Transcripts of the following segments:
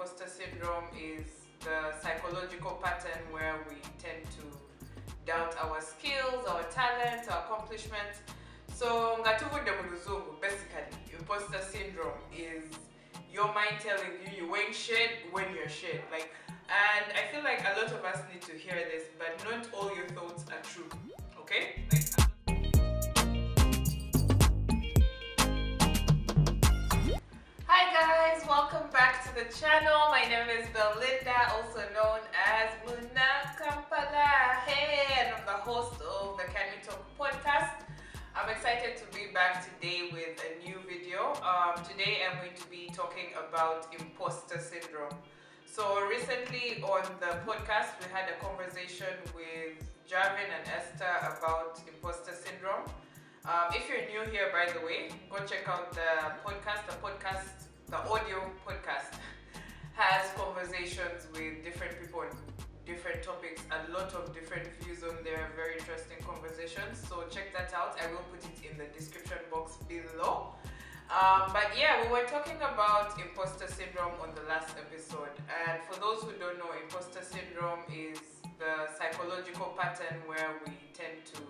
imposter syndrome is the psychological pattern where we tend to doubt our skills, our talents, our accomplishments. So ngatuvude muluzungu, basically, imposter syndrome is your mind telling you ain't shit when you're shit. And I feel like a lot of us need to hear this, but not all your thoughts are true. Okay? Hi guys, welcome back to the channel. My name is Belinda, also known as Muna Kampala. Hey, and I'm the host of the Can We Talk podcast. I'm excited to be back today with a new video. Today I'm going to be talking about imposter syndrome. So recently on the podcast, we had a conversation with Jarvin and Esther about imposter syndrome. If you're new here, by the way, go check out the podcast. The audio podcast has conversations with different people on different topics, a lot of different views on there, very interesting conversations. So check that out. I will put it in the description box below. But yeah, we were talking about imposter syndrome on the last episode. And for those who don't know, imposter syndrome is the psychological pattern where we tend to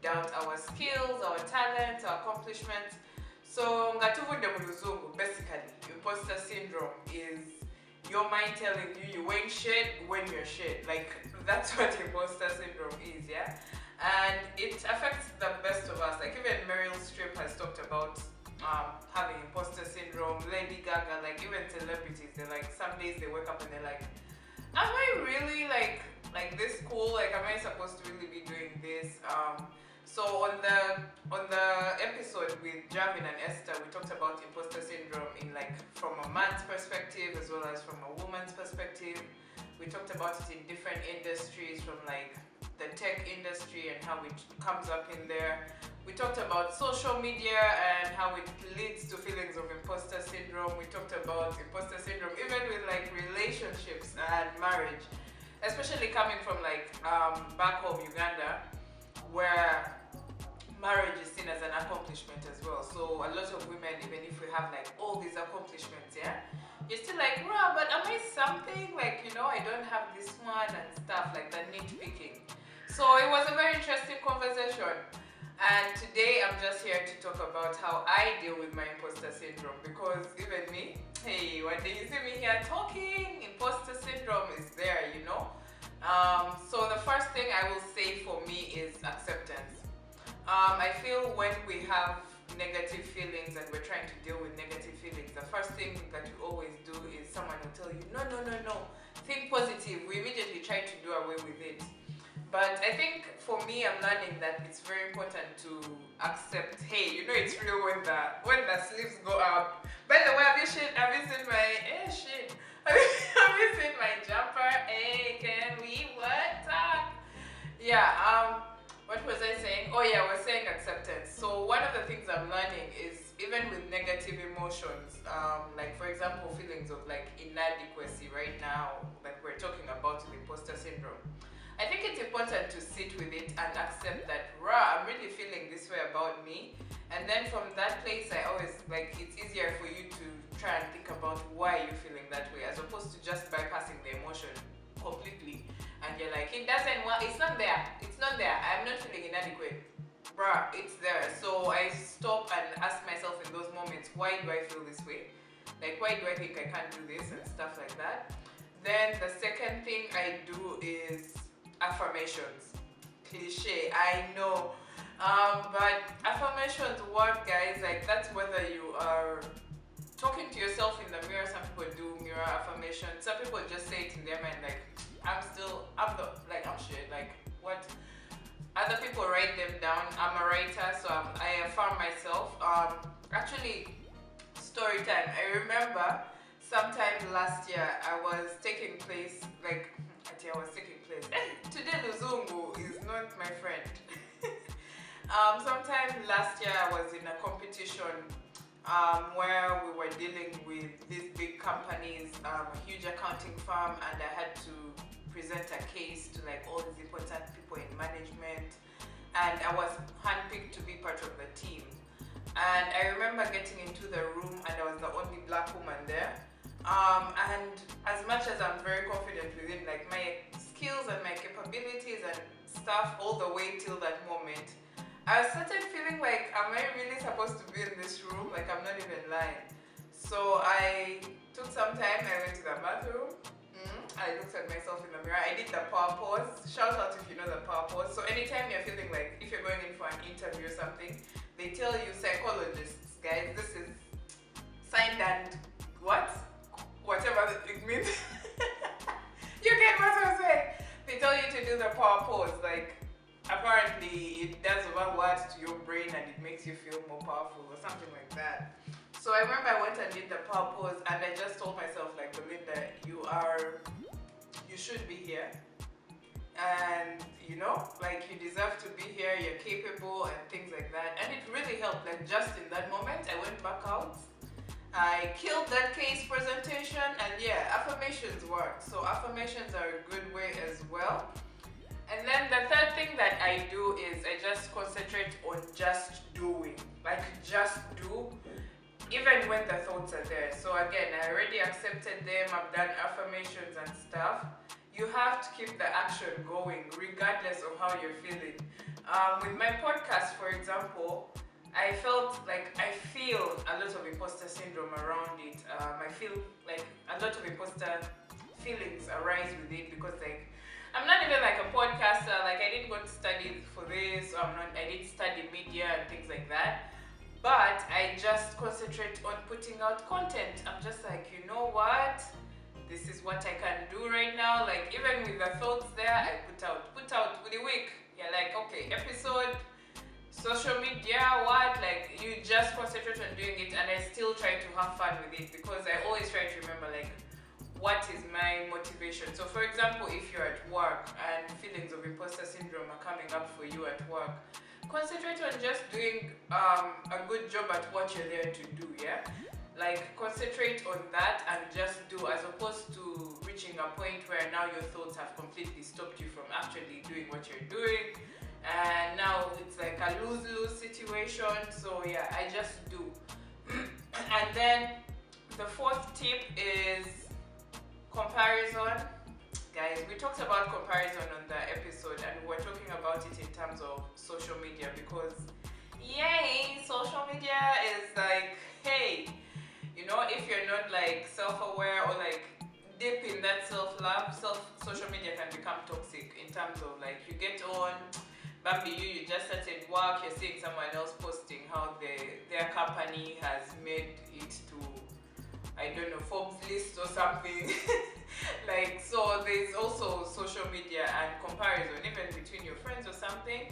doubt our skills, our talents, our accomplishments. So ngatuvude muluzungu, basically, imposter syndrome is your mind telling you ain't shit when you're shit. That's what imposter syndrome is, yeah? And it affects the best of us. Even Meryl Streep has talked about having imposter syndrome. Lady Gaga, even celebrities, they're some days they wake up and they're like, am I really like this cool? Am I supposed to really be doing this? So on the episode with Jarvin and Esther, we talked about imposter syndrome in from a man's perspective as well as from a woman's perspective. We talked about it in different industries, from the tech industry and how it comes up in there. We talked about social media and how it leads to feelings of imposter syndrome. We talked about imposter syndrome even with relationships and marriage, especially coming from back home Uganda, where marriage is seen as an accomplishment as well. So a lot of women, even if we have all these accomplishments, yeah, you're still rah, but am I something? I don't have this one and stuff, the nitpicking. So it was a very interesting conversation. And today I'm just here to talk about how I deal with my imposter syndrome, because even me, hey, one day you see me here talking, imposter syndrome is there, So the first thing I will say for me is acceptance. I feel when we have negative feelings and we're trying to deal with negative feelings, the first thing that you always do is someone will tell you, no, think positive. We immediately try to do away with it. But I think for me, I'm learning that it's very important to accept, hey, it's real when the sleeves go up. By the way, have you seen my shit? Have you seen my jumper? Hey, can we talk? Yeah, what was I saying? Oh yeah, I was saying acceptance. So one of the things I'm learning is, even with negative emotions, for example, feelings of inadequacy right now, we're talking about with imposter syndrome. I think it's important to sit with it and accept that, I'm really feeling this way about me. And then from that place, I always, it's easier for you to try and think about why you're feeling that way, as opposed to just bypassing the emotion completely. And you're it doesn't want, it's not there. I'm not feeling inadequate. It's there. So I stop and ask myself in those moments, why do I feel this way? Why do I think I can't do this and stuff like that? Then the second thing I do is affirmations. Cliche, I know. But affirmations work, guys. That's whether you are talking to yourself in the mirror. Some people do mirror affirmations. Some people just say it in their mind, I'm shit. What? Other people write them down. I'm a writer, so I affirm myself. Actually, story time. I remember sometime last year I was taking place. Today Luzungu is not my friend. Sometime last year I was in a competition where we were dealing with these big companies, a huge accounting firm, and I had to present a case to all these important people in management, and I was handpicked to be part of the team. And I remember getting into the room and I was the only black woman there. And as much as I'm very confident within like my skills and my capabilities and stuff all the way till that moment, I started feeling like, am I really supposed to be in this room? Like, I'm not even lying. So I took some time, I went to the bathroom, I looked at myself in the mirror, I did the power pause. Shout out if you know the power pause. So anytime you're feeling like, if you're going in for an interview or something, they tell you, psychologists, guys, this is signed and what? Whatever it means. You get what I'm saying? They tell you to do the power pause, like, apparently it does overword to your brain and it makes you feel more powerful or something like that. So I remember I went and did the power pose and I just told myself, like, Belinda, you should be here, and you know, like, you deserve to be here, you're capable and things like that. And it really helped. Like, just in that moment I went back out, I killed that case presentation, and yeah, affirmations work. So affirmations are a good way as well. And then the third thing that I do is I just concentrate on just doing. Like, just do, even when the thoughts are there. So again, I already accepted them, I've done affirmations and stuff. You have to keep the action going regardless of how you're feeling. With my podcast, for example, I felt like I feel a lot of imposter syndrome around it. I feel like a lot of imposter feelings arise with it because, like, I'm not even like a podcaster. Like, I didn't go to study for this, or I didn't study media and things like that. But I just concentrate on putting out content. I'm just like, you know what? This is what I can do right now. Like, even with the thoughts there, I put out with the week. You're like, okay, episode, social media, what? Like, you just concentrate on doing it, and I still try to have fun with it because I always try to remember, like, what is my motivation? So for example, if you're at work and feelings of imposter syndrome are coming up for you at work, concentrate on just doing a good job at what you're there to do, yeah? Like, concentrate on that and just do, as opposed to reaching a point where now your thoughts have completely stopped you from actually doing what you're doing, and now it's like a lose-lose situation. So yeah, I just do. And then the fourth tip is comparison. Guys, we talked about comparison on the episode, and we're talking about it in terms of social media because, yay, social media is like, hey, you know, if you're not like self-aware or like deep in that self-love, social media can become toxic in terms of, like, you get on, Bambi, you just started work, you're seeing someone else posting how their company has made it to, I don't know, Forbes list or something. Like, so there's also social media and comparison, even between your friends or something.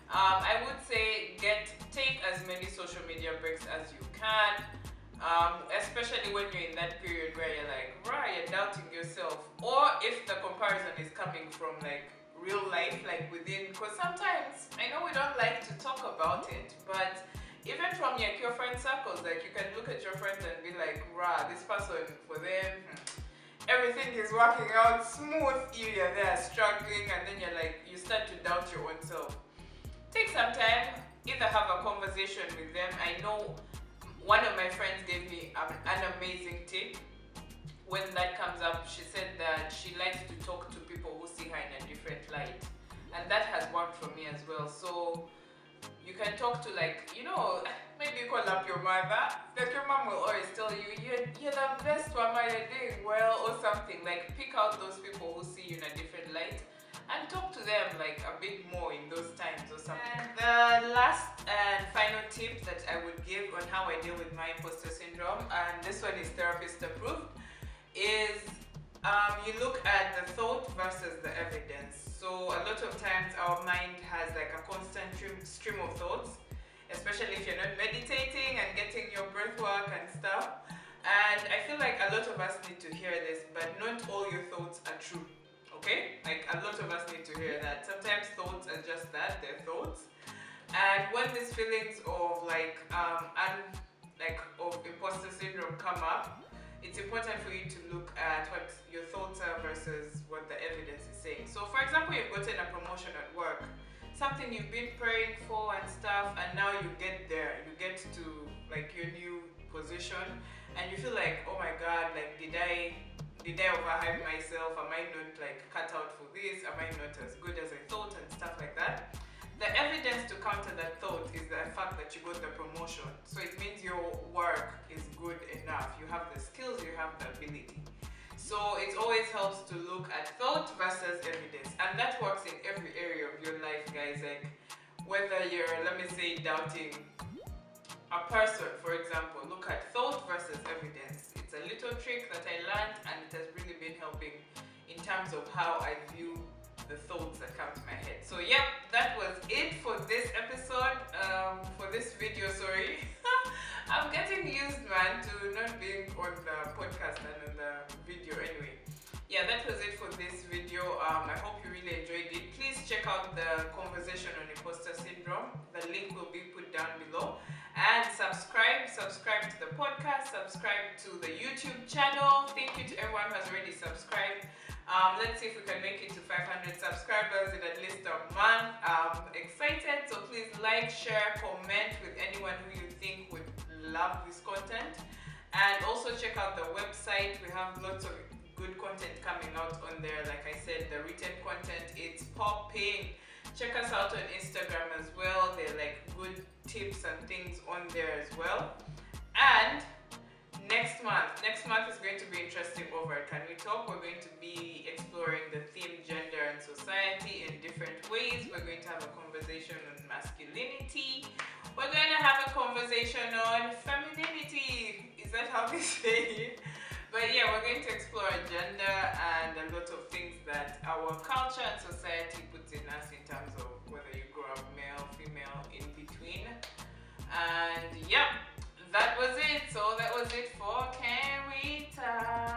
I would say take as many social media breaks as you can, especially when you're in that period where you're like, right, you're doubting yourself, or if the comparison is coming from like real life, like within, because sometimes I know we don't like to talk about it, but even from your friend circles, like, you can look at your friends and be like, rah, this person, for them, everything is working out smooth, you're there struggling, and then you're like, you start to doubt your own self. Take some time, either have a conversation with them. I know one of my friends gave me an amazing tip. When that comes up, she said that she likes to talk to people who see her in a different light, and that has worked for me as well. So you can talk to, like, you know, maybe you call up your mother. Like, your mom will always tell you, you're the best, mama, you're doing well, or something. Like, pick out those people who see you in a different light and talk to them like a bit more in those times or something. And the last and final tip that I would give on how I deal with my imposter syndrome, and this one is therapist approved, is you look at the thought versus the evidence. So a lot of times our mind has like a constant stream of thoughts, especially if you're not meditating and getting your breath work and stuff. And I feel like a lot of us need to hear this, but not all your thoughts are true. Okay? Like, a lot of us need to hear that. Sometimes thoughts are just that, they're thoughts. And when these feelings of of imposter syndrome come up, it's important for you to look at what your thoughts are versus what the evidence is saying. So for example, you've gotten a promotion at work, something you've been praying for and stuff, and now you get there, you get to like your new position, and you feel like, oh my god, like did I overhype myself? Am I not like cut out for this? Am I not as good as I thought and stuff like that? The evidence to counter that thought is the fact that you got the promotion. So it means your work is good enough. You have the skills, you have the ability. So it always helps to look at thought versus evidence. And that works in every area of your life, guys. Like whether you're, let me say, doubting a person, for example, look at thought versus evidence. It's a little trick that I learned, and it has really been helping in terms of how I view the thoughts that come to my head. So yep, that was it for this episode, for this video, sorry. I'm getting used, man, to not being on the podcast and on the video anyway. Yeah, that was it for this video. I hope you really enjoyed it. Please check out the conversation on imposter syndrome. The link will be put down below. And subscribe to the podcast, subscribe to the YouTube channel. Thank you to everyone who has already subscribed. Let's see if we can make it to 500 subscribers in at least a month. Excited, so please like, share, comment with anyone who you think would love this content. And also check out the website. We have lots of good content coming out on there. Like I said, the written content, it's popping. Check us out on Instagram as well. There are like good tips and things on there as well. And next month is going to be interesting over at Can We Talk. We're going to be exploring the theme gender and society in different ways. We're going to have a conversation on masculinity. We're going to have a conversation on femininity. Is that how they say it? But yeah, we're going to explore gender and a lot of things that our culture and society puts in us in terms of whether you grow up male, female, in between. And yeah, that was it. So that was it for Can We Talk?